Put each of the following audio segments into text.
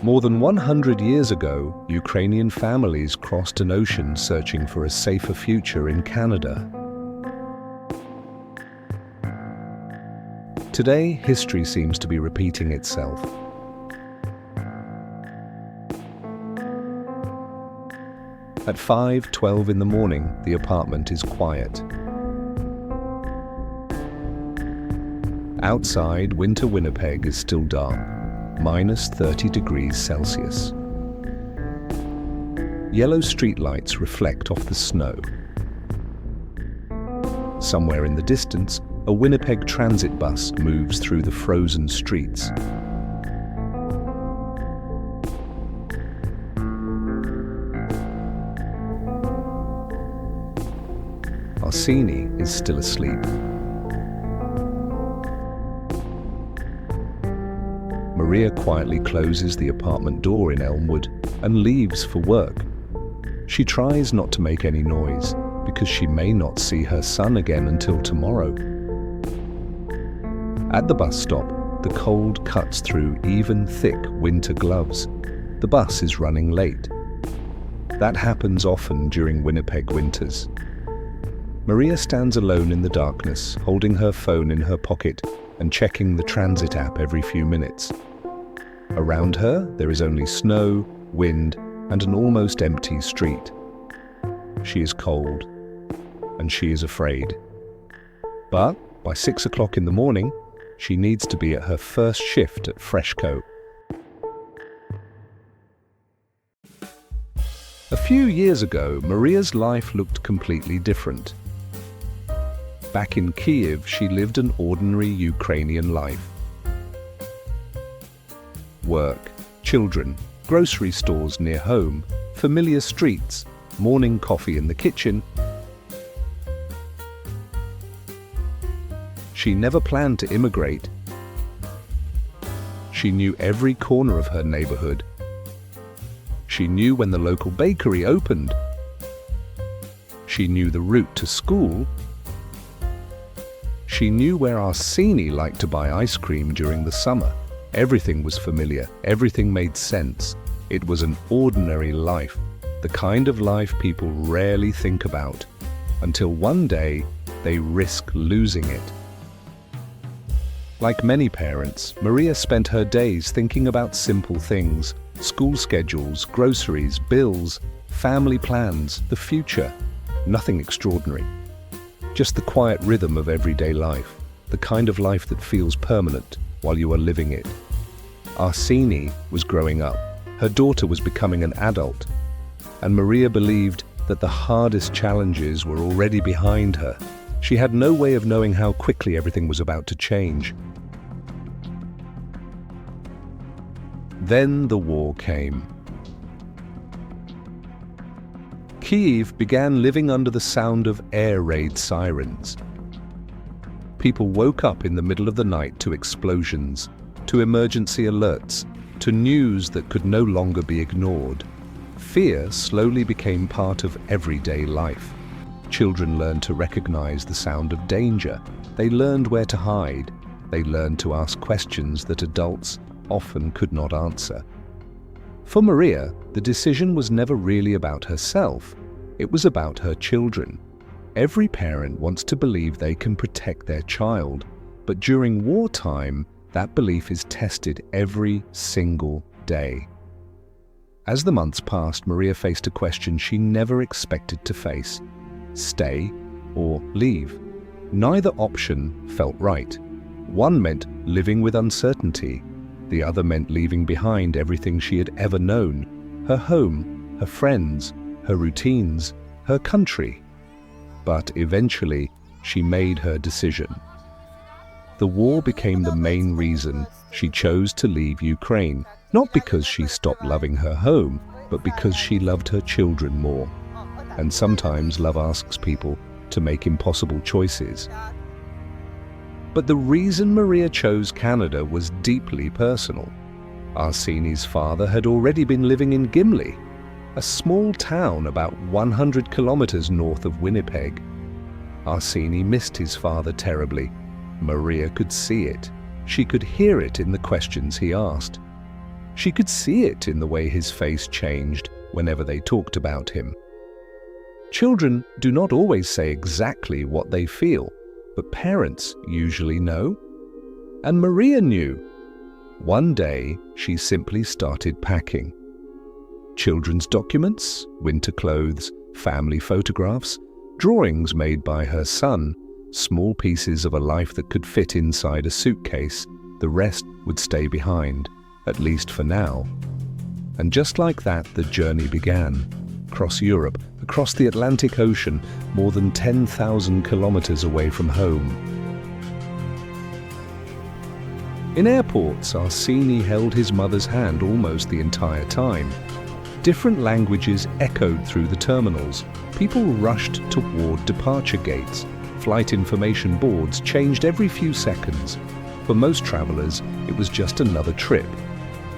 More than 100 years ago, Ukrainian families crossed an ocean searching for a safer future in Canada. Today, history seems to be repeating itself. At 5:12 in the morning, the apartment is quiet. Outside, winter Winnipeg is still dark, minus 30 degrees Celsius. Yellow streetlights reflect off the snow. Somewhere in the distance, a Winnipeg transit bus moves through the frozen streets. Arseny is still asleep. Maria quietly closes the apartment door in Elmwood and leaves for work. She tries not to make any noise because she may not see her son again until tomorrow. At the bus stop, the cold cuts through even thick winter gloves. The bus is running late. That happens often during Winnipeg winters. Maria stands alone in the darkness, holding her phone in her pocket and checking the transit app every few minutes. Around her, there is only snow, wind, and an almost empty street. She is cold, and she is afraid. But by 6 o'clock in the morning, she needs to be at her first shift at Freshco. A few years ago, Maria's life looked completely different. Back in Kyiv, she lived an ordinary Ukrainian life. Work, children, grocery stores near home, familiar streets, morning coffee in the kitchen. She never planned to immigrate. She knew every corner of her neighborhood. She knew when the local bakery opened. She knew the route to school. She knew where Arseny liked to buy ice cream during the summer. Everything was familiar. Everything made sense. It was an ordinary life, the kind of life people rarely think about, until one day they risk losing it. Like many parents, Maria spent her days thinking about simple things: school schedules, groceries, bills, family plans, the future. Nothing extraordinary. Just the quiet rhythm of everyday life, the kind of life that feels permanent while you are living it. Arseny was growing up. Her daughter was becoming an adult. And Maria believed that the hardest challenges were already behind her. She had no way of knowing how quickly everything was about to change. Then the war came. Kyiv began living under the sound of air raid sirens. People woke up in the middle of the night to explosions, to emergency alerts, to news that could no longer be ignored. Fear slowly became part of everyday life. Children learned to recognize the sound of danger. They learned where to hide. They learned to ask questions that adults often could not answer. For Maria, the decision was never really about herself. It was about her children. Every parent wants to believe they can protect their child, but during wartime, that belief is tested every single day. As the months passed, Maria faced a question she never expected to face: stay or leave. Neither option felt right. One meant living with uncertainty. The other meant leaving behind everything she had ever known: her home, her friends, her routines, her country. But eventually, she made her decision. The war became the main reason she chose to leave Ukraine, not because she stopped loving her home, but because she loved her children more. And sometimes love asks people to make impossible choices. But the reason Maria chose Canada was deeply personal. Arseny's father had already been living in Gimli, a small town about 100 kilometers north of Winnipeg. Arseny missed his father terribly. Maria could see it. She could hear it in the questions he asked. She could see it in the way his face changed whenever they talked about him. Children do not always say exactly what they feel, but parents usually know. And Maria knew. One day, she simply started packing. Children's documents, winter clothes, family photographs, drawings made by her son, small pieces of a life that could fit inside a suitcase. The rest would stay behind, at least for now. And just like that, the journey began. Across Europe, across the Atlantic Ocean, more than 10,000 kilometers away from home. In airports, Arseny held his mother's hand almost the entire time. Different languages echoed through the terminals. People rushed toward departure gates. Flight information boards changed every few seconds. For most travelers, it was just another trip.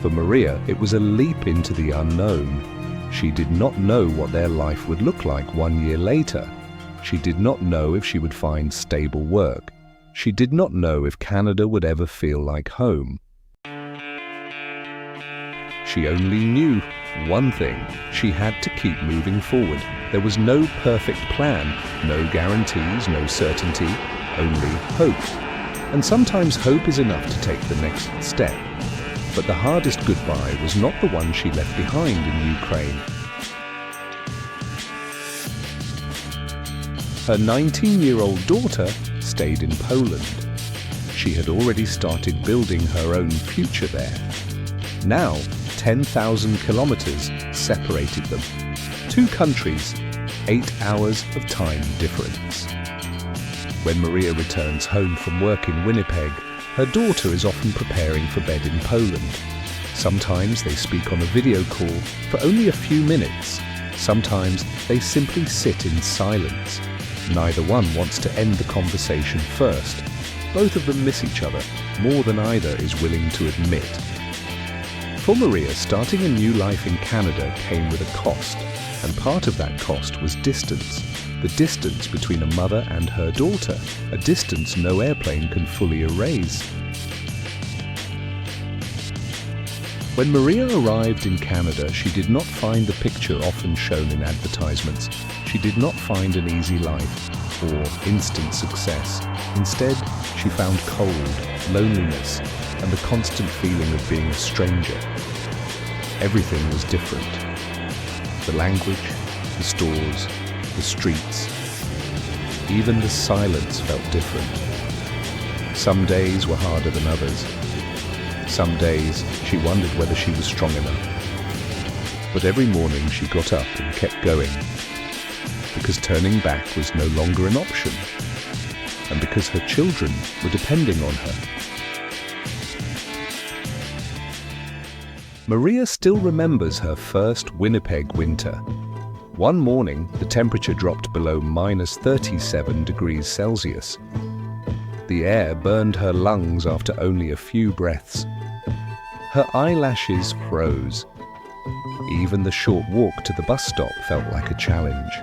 For Maria, it was a leap into the unknown. She did not know what their life would look like 1 year later. She did not know if she would find stable work. She did not know if Canada would ever feel like home. She only knew one thing: she had to keep moving forward. There was no perfect plan, no guarantees, no certainty, only hope. And sometimes hope is enough to take the next step. But the hardest goodbye was not the one she left behind in Ukraine. Her 19-year-old daughter stayed in Poland. She had already started building her own future there. Now, 10,000 kilometers separated them. 2 countries, 8 hours of time difference. When Maria returns home from work in Winnipeg, her daughter is often preparing for bed in Poland. Sometimes they speak on a video call for only a few minutes. Sometimes they simply sit in silence. Neither one wants to end the conversation first. Both of them miss each other more than either is willing to admit. For Maria, starting a new life in Canada came with a cost, and part of that cost was distance. The distance between a mother and her daughter, a distance no airplane can fully erase. When Maria arrived in Canada, she did not find the picture often shown in advertisements. She did not find an easy life or instant success. Instead, she found cold, loneliness, and the constant feeling of being a stranger. Everything was different. The language, the stores, the streets. Even the silence felt different. Some days were harder than others. Some days she wondered whether she was strong enough. But every morning she got up and kept going, because turning back was no longer an option, and because her children were depending on her. Maria still remembers her first Winnipeg winter. One morning, the temperature dropped below -37 degrees Celsius. The air burned her lungs after only a few breaths. Her eyelashes froze. Even the short walk to the bus stop felt like a challenge.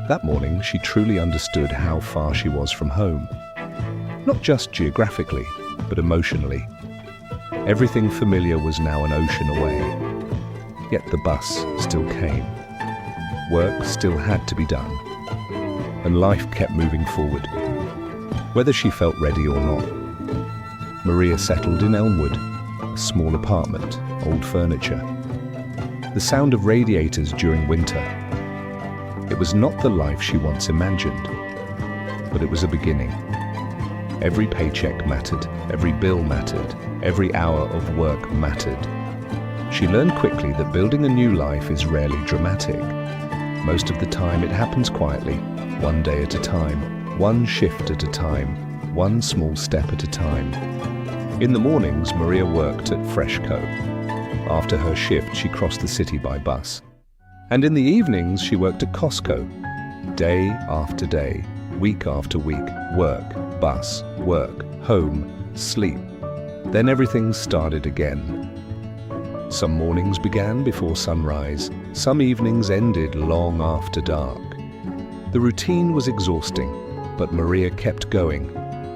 That morning, she truly understood how far she was from home. Not just geographically, but emotionally. Everything familiar was now an ocean away. Yet the bus still came. Work still had to be done. And life kept moving forward, whether she felt ready or not. Maria settled in Elmwood, a small apartment, old furniture. The sound of radiators during winter. It was not the life she once imagined, but it was a beginning. Every paycheck mattered, every bill mattered, every hour of work mattered. She learned quickly that building a new life is rarely dramatic. Most of the time it happens quietly, one day at a time, one shift at a time, one small step at a time. In the mornings, Maria worked at Freshco. After her shift, she crossed the city by bus. And in the evenings, she worked at Costco. Day after day, week after week, work, bus, work, home, sleep. Then everything started again. Some mornings began before sunrise. Some evenings ended long after dark. The routine was exhausting, but Maria kept going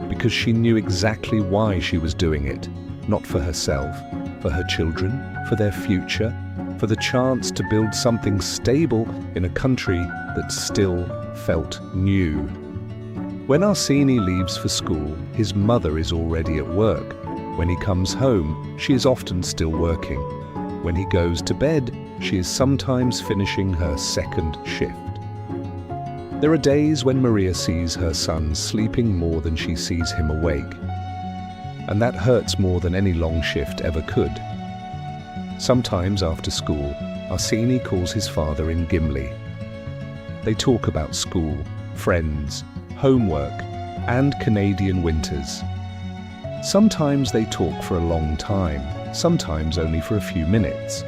because she knew exactly why she was doing it, not for herself, for her children, for their future, for the chance to build something stable in a country that still felt new. When Arseny leaves for school, his mother is already at work. When he comes home, she is often still working. When he goes to bed, she is sometimes finishing her second shift. There are days when Maria sees her son sleeping more than she sees him awake, and that hurts more than any long shift ever could. Sometimes after school, Arseny calls his father in Gimli. They talk about school, friends, homework, and Canadian winters. Sometimes they talk for a long time, sometimes only for a few minutes.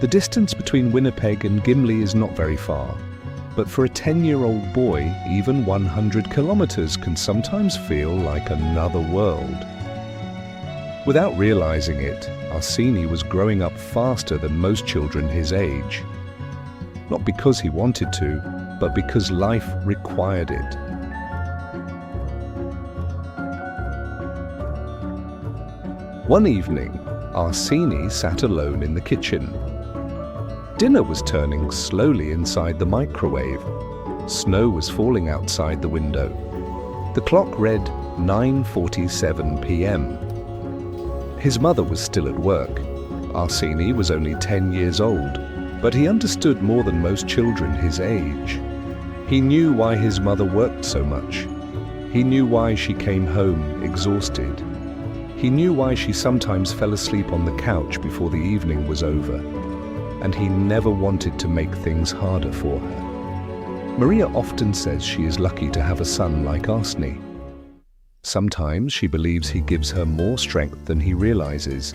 The distance between Winnipeg and Gimli is not very far, but for a 10-year-old boy, even 100 kilometers can sometimes feel like another world. Without realizing it, Arseny was growing up faster than most children his age. Not because he wanted to, but because life required it. One evening, Arseny sat alone in the kitchen. Dinner was turning slowly inside the microwave. Snow was falling outside the window. The clock read 9:47 p.m. His mother was still at work. Arseny was only 10 years old, but he understood more than most children his age. He knew why his mother worked so much. He knew why she came home exhausted. He knew why she sometimes fell asleep on the couch before the evening was over. And he never wanted to make things harder for her. Maria often says she is lucky to have a son like Arseny. Sometimes she believes he gives her more strength than he realizes.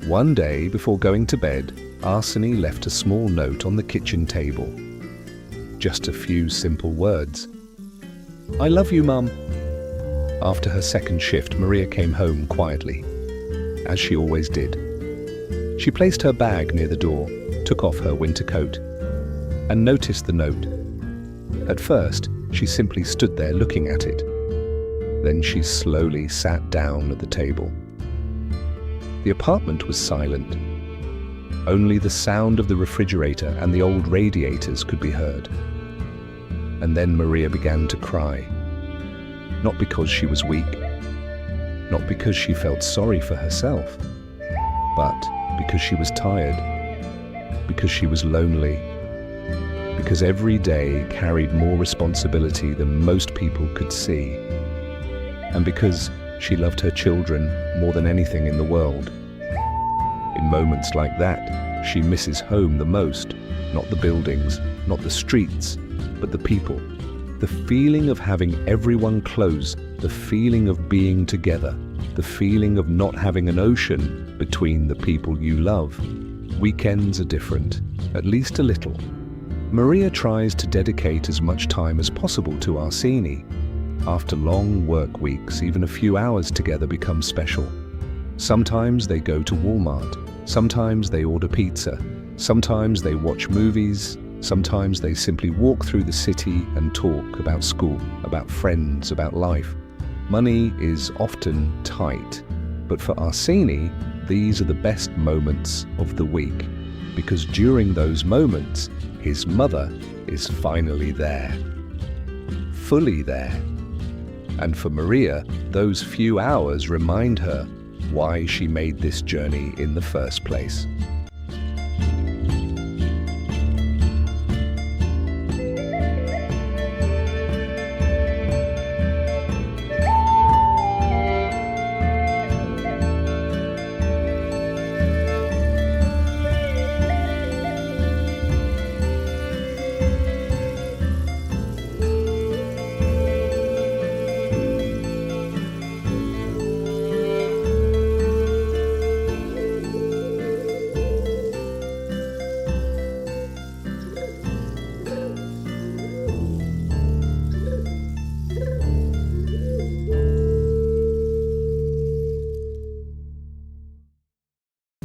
One day, before going to bed, Arseny left a small note on the kitchen table. Just a few simple words. "I love you, Mum." After her second shift, Maria came home quietly, as she always did. She placed her bag near the door, took off her winter coat, and noticed the note. At first, she simply stood there looking at it. Then she slowly sat down at the table. The apartment was silent. Only the sound of the refrigerator and the old radiators could be heard. And then Maria began to cry. Not because she was weak, not because she felt sorry for herself, but because she was tired, because she was lonely, because every day carried more responsibility than most people could see, and because she loved her children more than anything in the world. In moments like that, she misses home the most, not the buildings, not the streets, but the people. The feeling of having everyone close, the feeling of being together, the feeling of not having an ocean between the people you love. Weekends are different, at least a little. Maria tries to dedicate as much time as possible to Arseny. After long work weeks, even a few hours together become special. Sometimes they go to Walmart, sometimes they order pizza, sometimes they watch movies, sometimes they simply walk through the city and talk about school, about friends, about life. Money is often tight, but for Arseny, these are the best moments of the week, because during those moments, his mother is finally there. Fully there. And for Maria, those few hours remind her why she made this journey in the first place.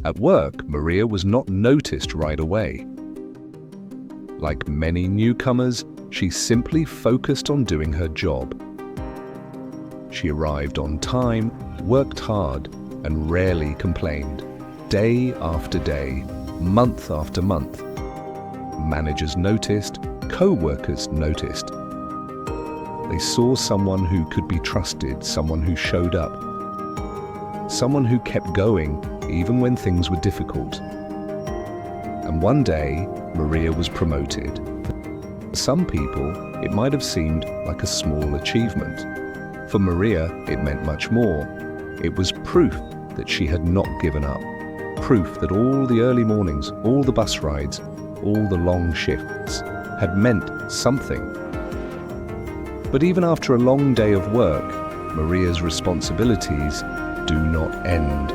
At work, Maria was not noticed right away. Like many newcomers, she simply focused on doing her job. She arrived on time, worked hard, and rarely complained. Day after day, month after month, managers noticed, co-workers noticed. They saw someone who could be trusted, someone who showed up, someone who kept going even when things were difficult. And one day, Maria was promoted. For some people, it might have seemed like a small achievement. For Maria, it meant much more. It was proof that she had not given up. Proof that all the early mornings, all the bus rides, all the long shifts had meant something. But even after a long day of work, Maria's responsibilities do not end.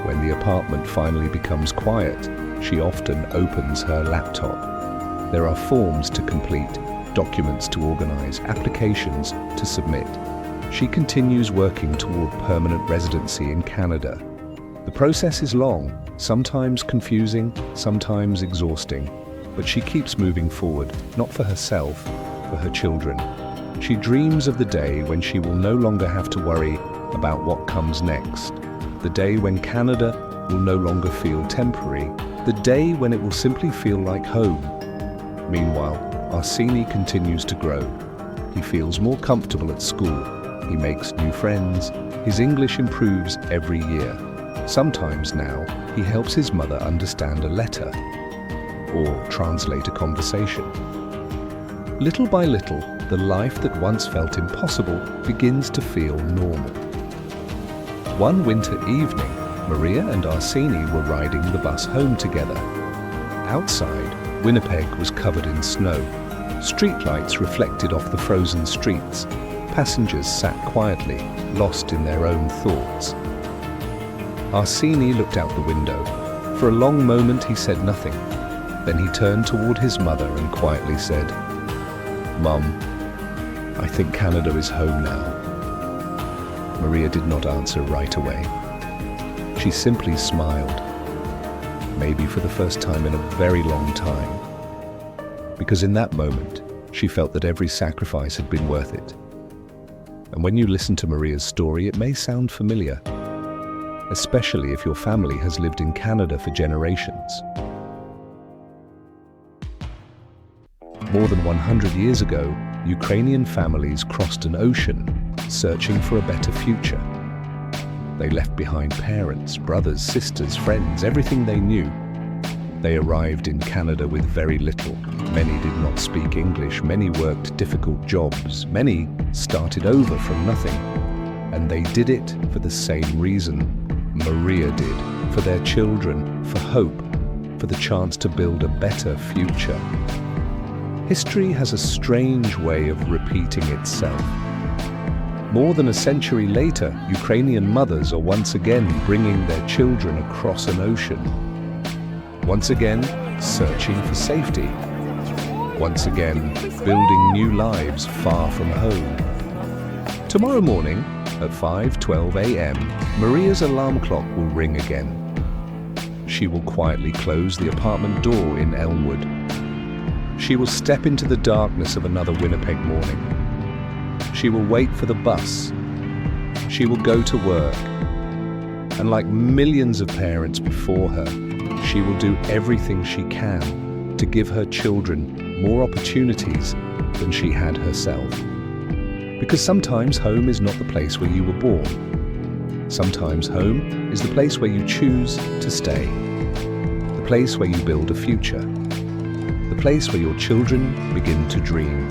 When the apartment finally becomes quiet, she often opens her laptop. There are forms to complete, documents to organize, applications to submit. She continues working toward permanent residency in Canada. The process is long, sometimes confusing, sometimes exhausting, but she keeps moving forward, not for herself, for her children. She dreams of the day when she will no longer have to worry about what comes next, the day when Canada will no longer feel temporary, the day when it will simply feel like home. Meanwhile, Arseny continues to grow. He feels more comfortable at school. He makes new friends. His English improves every year. Sometimes now, he helps his mother understand a letter or translate a conversation. Little by little, the life that once felt impossible begins to feel normal. One winter evening, Maria and Arseny were riding the bus home together. Outside, Winnipeg was covered in snow. Streetlights reflected off the frozen streets. Passengers sat quietly, lost in their own thoughts. Arseny looked out the window. For a long moment he said nothing. Then he turned toward his mother and quietly said, "Mum, I think Canada is home now." Maria did not answer right away. She simply smiled, maybe for the first time in a very long time, because in that moment she felt that every sacrifice had been worth it. And when you listen to Maria's story, it may sound familiar, especially if your family has lived in Canada for generations. More than 100 years ago, Ukrainian families crossed an ocean, searching for a better future. They left behind parents, brothers, sisters, friends, everything they knew. They arrived in Canada with very little. Many did not speak English, many worked difficult jobs, many started over from nothing. And they did it for the same reason Maria did, for their children, for hope, for the chance to build a better future. History has a strange way of repeating itself. More than a century later, Ukrainian mothers are once again bringing their children across an ocean. Once again, searching for safety. Once again, building new lives far from home. Tomorrow morning, at 5:12 a.m., Maria's alarm clock will ring again. She will quietly close the apartment door in Elmwood. She will step into the darkness of another Winnipeg morning. She will wait for the bus. She will go to work. And like millions of parents before her, she will do everything she can to give her children more opportunities than she had herself. Because sometimes home is not the place where you were born. Sometimes home is the place where you choose to stay. The place where you build a future. The place where your children begin to dream.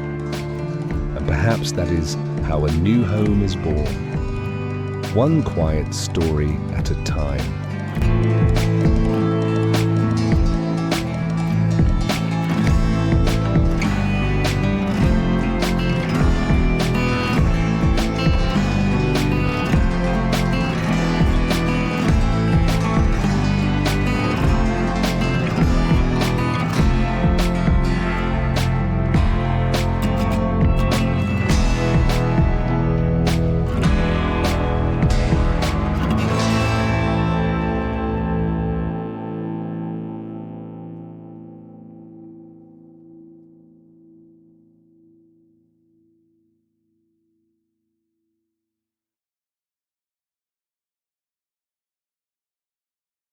And perhaps that is how a new home is born. One quiet story at a time.